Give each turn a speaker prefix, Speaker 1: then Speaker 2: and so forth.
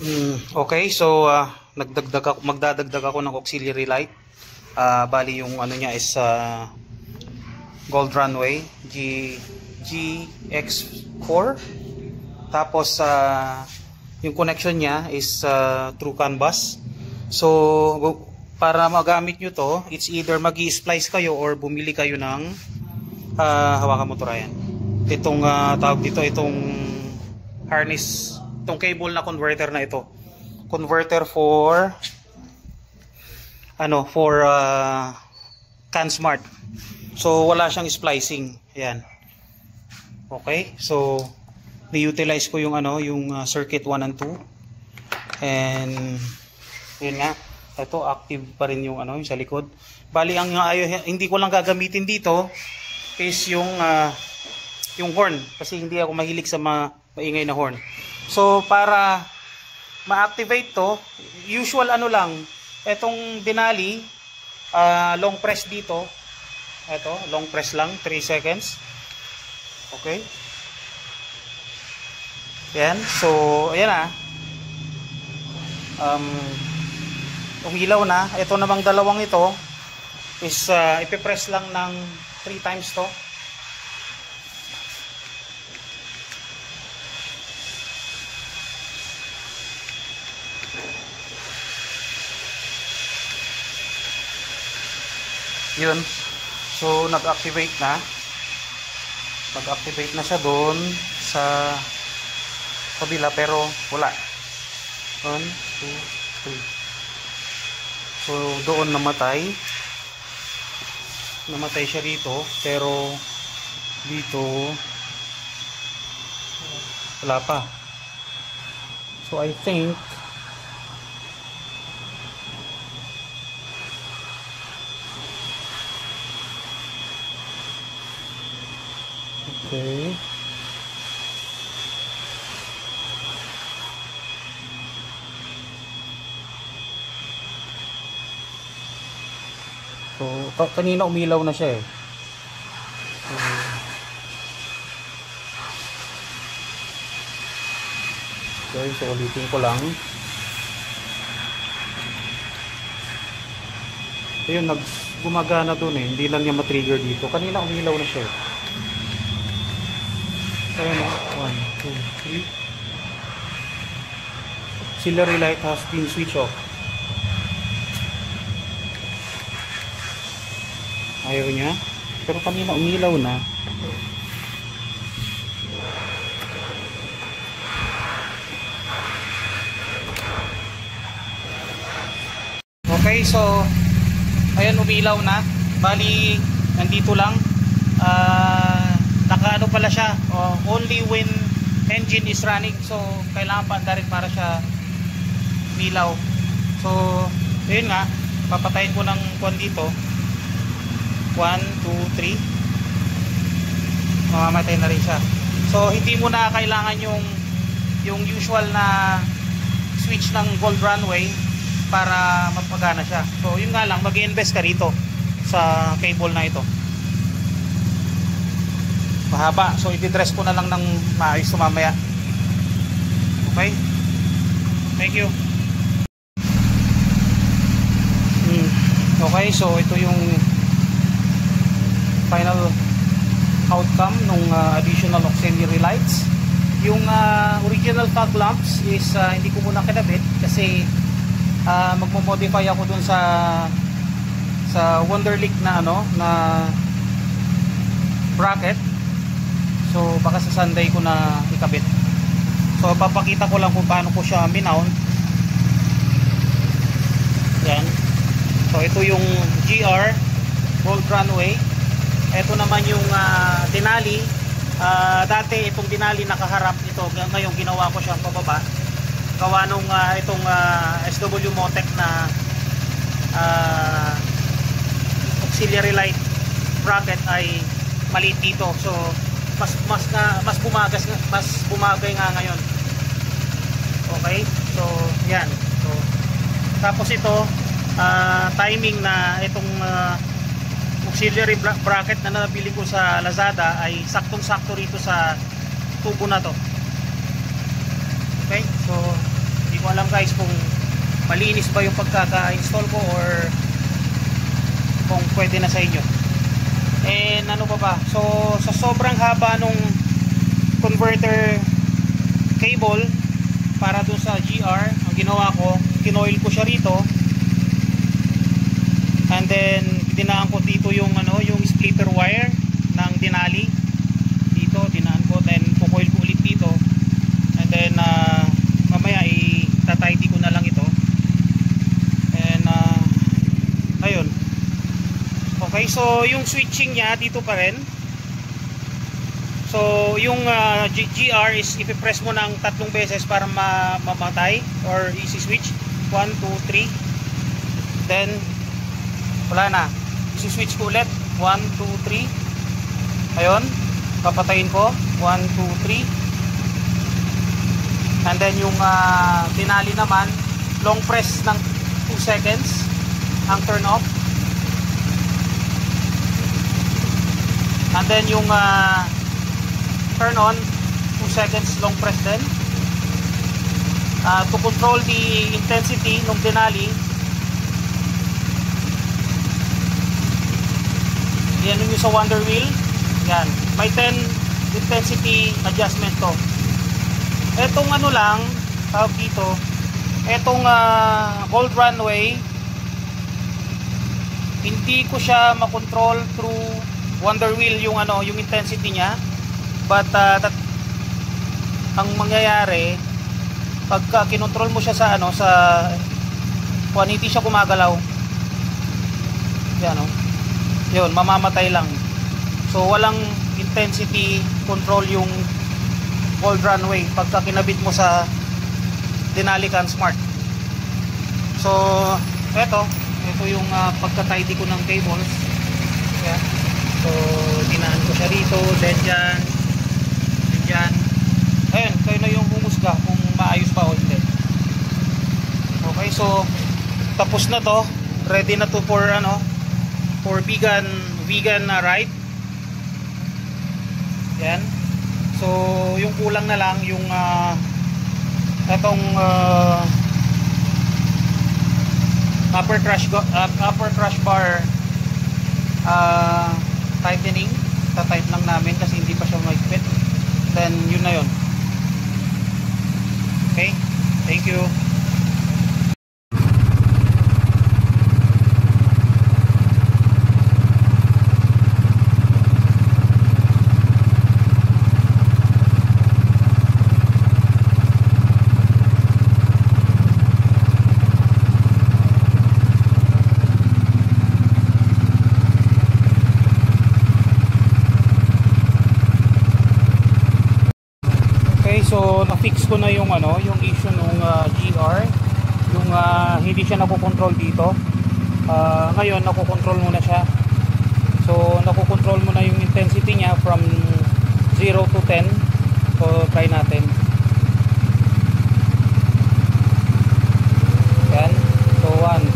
Speaker 1: Okay, so magdadagdag ako ng auxiliary light. Bali yung ano niya is Gold Runway GX4. Tapos yung connection niya is through CAN bus. So para magamit nyo to, it's either magi-splice kayo or bumili kayo ng hawakan mo to, Ryan. Itong tawag dito, itong harness, itong cable na converter na ito. Converter for CAN Smart. So wala siyang splicing. Ayan. Okay, so ni-utilize ko yung yung circuit 1 and 2. And yun nga, ito active pa rin yung yung sa likod. Bali ang hindi ko lang gagamitin dito is yung horn, kasi hindi ako mahilig sa maingay na horn. So para ma-activate to, usual lang, etong Denali, long press dito. Ito, long press lang, 3 seconds. Okay. Yan, so ayan umilaw na. Ito namang dalawang ito is ipipress lang ng 3 times to. Yun. So nag-activate na. Nag-activate na siya doon sa kabila, pero wala. 1, 2, 3. So doon namatay siya rito, pero dito wala pa. So I think okay. So, kanina umilaw na siya eh. Okay, so ulitin ko lang. Ayun, gumagana dun eh. Hindi lang niya matrigger dito. Kanina umilaw na siya eh. Ayun, 1, 2, 3. Auxiliary light has been switched off. Ayaw niya, pero kanina umilaw na. Okay, so ayan, umilaw na. Bali nandito lang, nakaano pala siya, only when engine is running. So kailangan pa andarin para siya umilaw. So ayun nga, papatayin ko ng kwan dito. 1, 2, 3. Mamamatay na rin siya. So hindi mo na kailangan yung usual na switch ng Gold Runway para mapagana siya. So yun nga lang, mag-invest ka rito sa cable na ito. Mahaba, so i-dress ko na lang ng maayos mamaya. Okay, thank you. Okay, so ito yung final outcome ng additional auxiliary lights. Yung original fog lamps is hindi ko muna kinabit kasi magmo-modify ako dun sa Wonderlic na na bracket. So baka sa Sunday ko na ikabit. So papakita ko lang kung paano ko siya minount. Yan. So ito yung GR Gold Runway. Ito naman yung Denali. Dati itong Denali nakaharap ito, ngayon ginawa ko siyang pababa. Gawa nung itong SW Motec na auxiliary light bracket ay maliit dito. So mas bumagay nga ngayon. Okay? So yan. So tapos ito timing na itong auxiliary bracket na nabili ko sa Lazada ay saktong-sakto rito sa tubo na to. Okay, so ko alam guys kung malinis ba yung pagkaka-install ko or kung pwede na sa inyo. And ano pa ba, so sa sobrang haba nung converter cable para dun sa GR, ang ginawa ko, kinoil ko siya rito, and then dinaan ko dito yung ano, yung splitter wire ng Denali dito, dinaan ko, then kukoil ko ulit dito, and then mamaya itatidy ko na lang ito, and ayun. Okay, so yung switching niya dito pa rin. So yung GR is ipipress mo ng 3 beses para mamatay or easy switch. 1, 2, 3. Then wala na. Easy switch ko ulit. 1, 2, 3. Ayun. Papatayin ko. 1, 2, 3. And then yung Denali naman, long press ng 2 seconds ang turn off. And then yung turn on, 2 seconds long press din. To control the intensity ng Denali, yan yung sa Wonder Wheel. Yan, may 10 intensity adjustment to. Etong ano lang, tawag dito, etong Gold Runway, hindi ko siya makontrol through Wonder Wheel yung ano, yung intensity niya. But ang mangyayari pagka kinontrol mo siya sa ano, sa kung hindi siya gumagalaw, yan o, yun, mamamatay lang. So walang intensity control yung Gold Runway pagka kinabit mo sa Denali Can Smart. So ito yung pagka-tidy ko ng cables. Yan. So dinaan ko siya rito, then dyan, dyan. Ayun, kayo na yung humusga kung maayos ba o hindi. Okay, so tapos na to, ready na to for ano, for vegan ride. Yan. So yung kulang na lang yung etong upper crash bar tightening. Ta-tight lang namin kasi hindi pa siya mag-fit. Then yun na yun. Okay, thank you. So na-fix ko na yung ano, yung issue nung GR, yung hindi siya nakokontrol dito. Ngayon nakokontrol mo na siya. So nakokontrol mo na yung intensity niya from 0 to 10. So try natin. Yan. So 1,